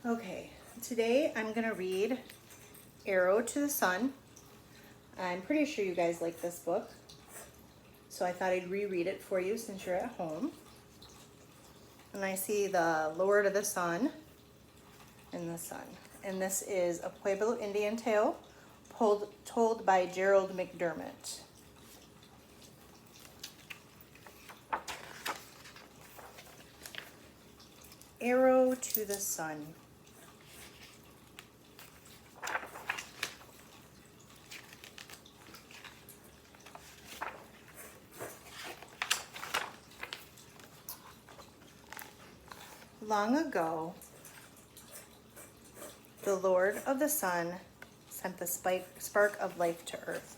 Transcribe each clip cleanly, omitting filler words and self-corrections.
Okay, today I'm gonna read Arrow to the Sun. I'm pretty sure you guys like this book, so I thought I'd reread it for you since you're at home. And I see the Lord of the Sun and the Sun. And this is a Pueblo Indian tale told by Gerald McDermott. Arrow to the Sun. Long ago, the Lord of the Sun sent the spark of life to Earth.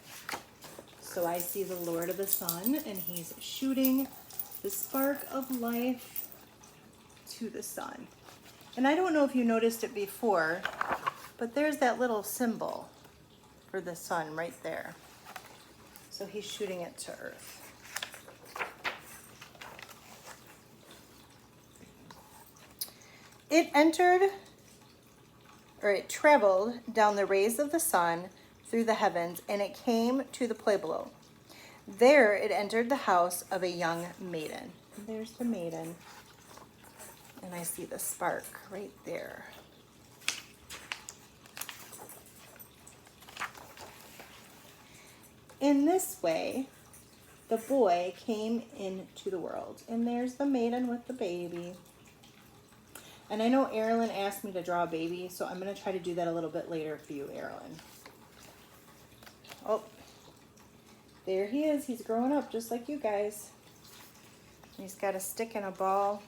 So I see the Lord of the Sun, and he's shooting the spark of life to the sun. And I don't know if you noticed it before, but there's that little symbol for the sun right there. So he's shooting it to Earth. It traveled down the rays of the sun through the heavens, and it came to the Pueblo. There it entered the house of a young maiden. There's the maiden. And I see the spark right there. In this way, the boy came into the world. And there's the maiden with the baby. And I know Erilyn asked me to draw a baby, so I'm going to try to do that a little bit later for you, Erilyn. Oh, there he is. He's growing up just like you guys. He's got a stick and a ball.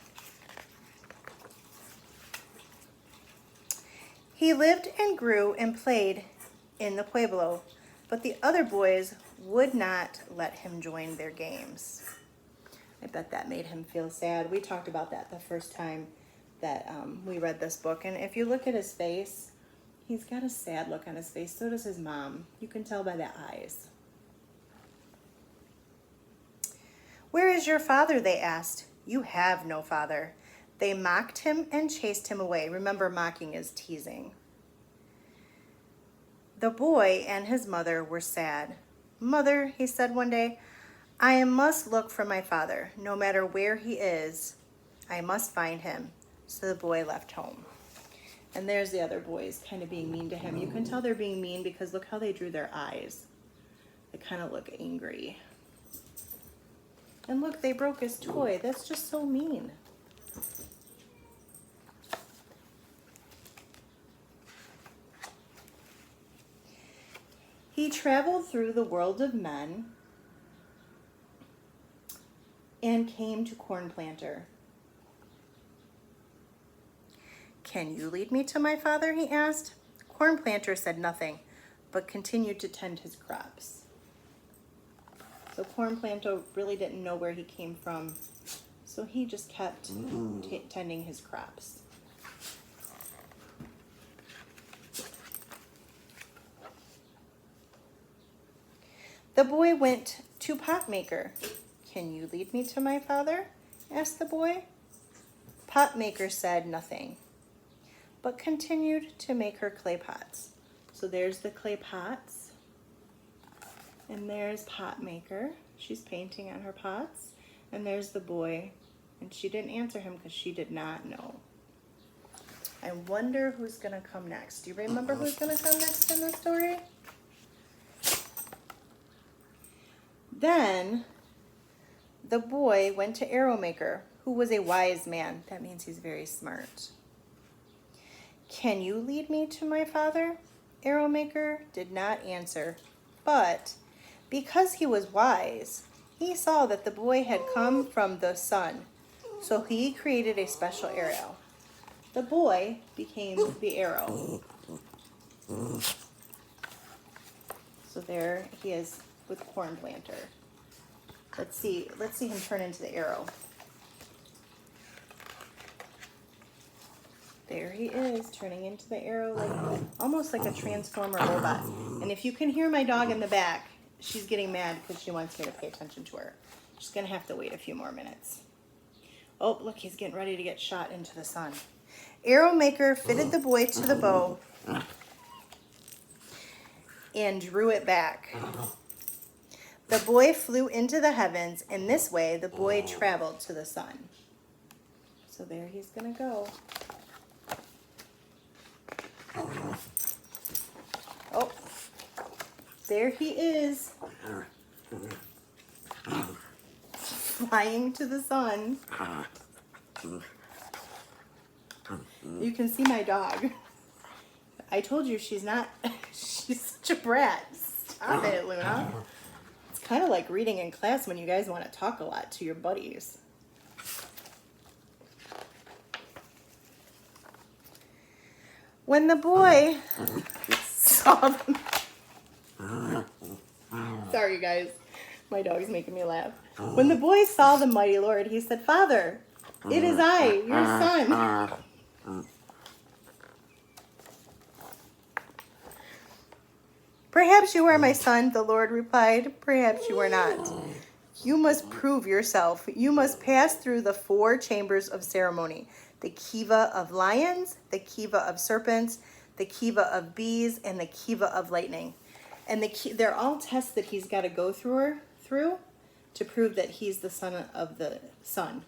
He lived and grew and played in the Pueblo, but the other boys would not let him join their games. I bet that made him feel sad. We talked about that the first time that we read this book, and if you look at his face, he's got a sad look on his face. So does his mom. You can tell by the eyes. "Where is your father?" they asked. "You have no father." They mocked him and chased him away. Remember, mocking is teasing. The boy and his mother were sad. "Mother," he said one day, "I must look for my father. No matter where he is, I must find him." So the boy left home. And there's the other boys kind of being mean to him. You can tell they're being mean because look how they drew their eyes. They kind of look angry. And look, they broke his toy. That's just so mean. He traveled through the world of men and came to Corn Planter. "Can you lead me to my father?" he asked. Corn Planter said nothing, but continued to tend his crops. So Corn Planter really didn't know where he came from, so he just kept tending his crops. The boy went to Potmaker. "Can you lead me to my father?" asked the boy. Potmaker said nothing, but continued to make her clay pots. So there's the clay pots, and there's Potmaker. She's painting on her pots, and there's the boy, and she didn't answer him because she did not know. I wonder who's gonna come next. Do you remember who's gonna come next in the story? Then the boy went to Arrowmaker, who was a wise man. That means he's very smart. "Can you lead me to my father?" Arrowmaker did not answer, but because he was wise, he saw that the boy had come from the sun, so he created a special arrow. The boy became the arrow. So there he is with Corn Planter. Let's see him turn into the arrow. There he is, turning into the arrow, almost like a transformer robot. And if you can hear my dog in the back, she's getting mad because she wants me to pay attention to her. She's gonna have to wait a few more minutes. Oh, look, he's getting ready to get shot into the sun. Arrow maker fitted the boy to the bow and drew it back. The boy flew into the heavens, and this way the boy traveled to the sun. So there he's going to go. Oh, there he is, flying to the sun. You can see my dog. I told you she's such a brat. Stop it, Luna. It's kind of like reading in class when you guys want to talk a lot to your buddies. When the boy saw them... Sorry, guys. My dog's making me laugh. When the boy saw the mighty Lord, he said, "Father, it is I, your son." "Perhaps you are my son," the Lord replied. "Perhaps you are not. You must prove yourself. You must pass through the 4 chambers of ceremony: the kiva of lions, the kiva of serpents, the kiva of bees, and the kiva of lightning." And they're all tests that he's got to go through to prove that he's the son of the sun.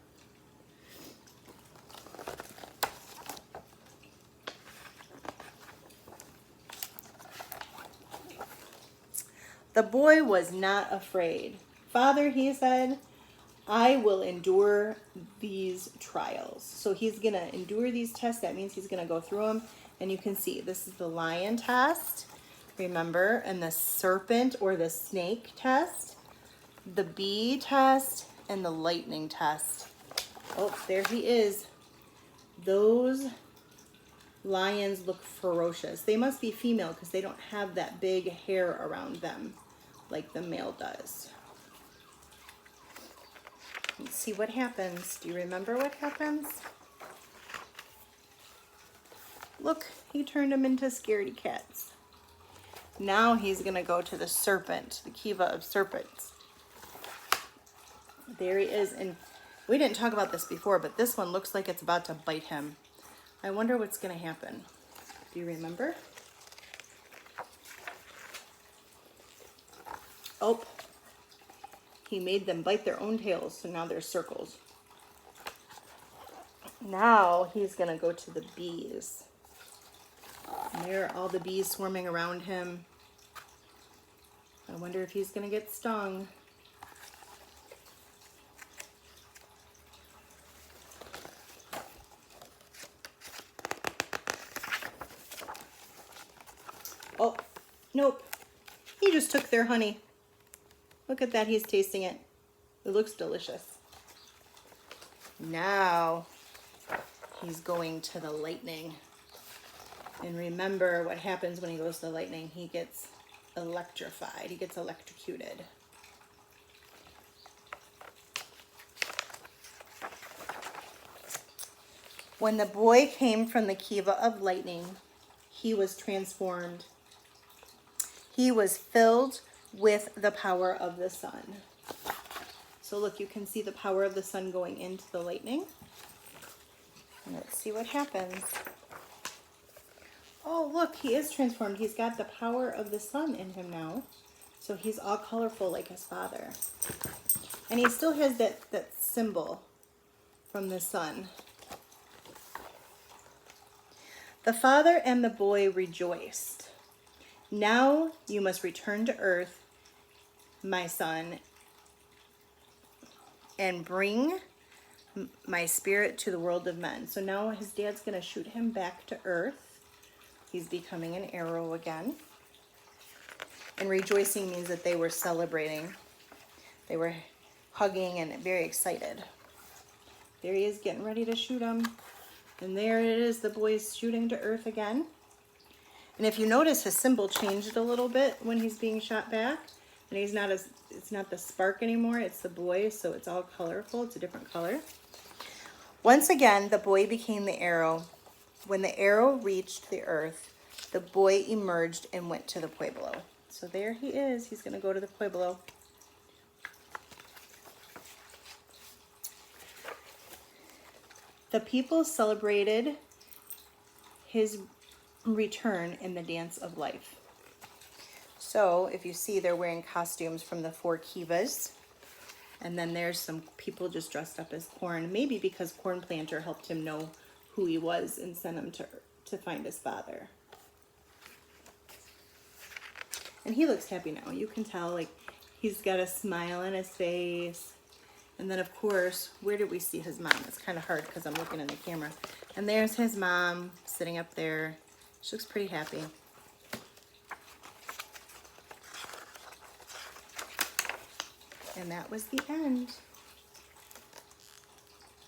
The boy was not afraid. "Father," he said, "I will endure these trials." So he's going to endure these tests. That means he's going to go through them. And you can see this is the lion test, remember, and the serpent or the snake test, the bee test, and the lightning test. Oh, there he is. Those lions look ferocious. They must be female because they don't have that big hair around them like the male does. Let's see what happens. Do you remember what happens? Look, he turned them into scaredy cats. Now he's going to go to the serpent, the kiva of serpents. There he is. And we didn't talk about this before, but this one looks like it's about to bite him. I wonder what's going to happen. Do you remember? Oh, he made them bite their own tails, so now they're circles. Now he's going to go to the bees. And there are all the bees swarming around him. I wonder if he's going to get stung. Oh, nope. He just took their honey. Look at that, he's tasting it. It looks delicious. Now he's going to the lightning. And remember what happens when he goes to the lightning. He gets electrified. He gets electrocuted. When the boy came from the kiva of lightning, he was transformed. He was filled with the power of the sun. So look, you can see the power of the sun going into the lightning. Let's see what happens. Oh, look, he is transformed. He's got the power of the sun in him now. So he's all colorful like his father. And he still has that symbol from the sun. The father and the boy rejoiced. "Now you must return to earth, my son, and bring my spirit to the world of men." So now his dad's going to shoot him back to earth. He's becoming an arrow again. And rejoicing means that they were celebrating. They were hugging and very excited. There he is getting ready to shoot him. And there it is, the boy's shooting to earth again. And if you notice, his symbol changed a little bit when he's being shot back. And he's not it's not the spark anymore, it's the boy, so it's all colorful. It's a different color. Once again, the boy became the arrow. When the arrow reached the earth, the boy emerged and went to the pueblo. So there he is. He's going to go to the pueblo. The people celebrated his return in the dance of life. So if you see, they're wearing costumes from the four Kivas. And then there's some people just dressed up as corn, maybe because Corn Planter helped him know who he was and sent him to find his father. And he looks happy now. You can tell, like, he's got a smile on his face. And then, of course, where did we see his mom? It's kind of hard because I'm looking in the camera. And there's his mom sitting up there. She looks pretty happy. And that was the end.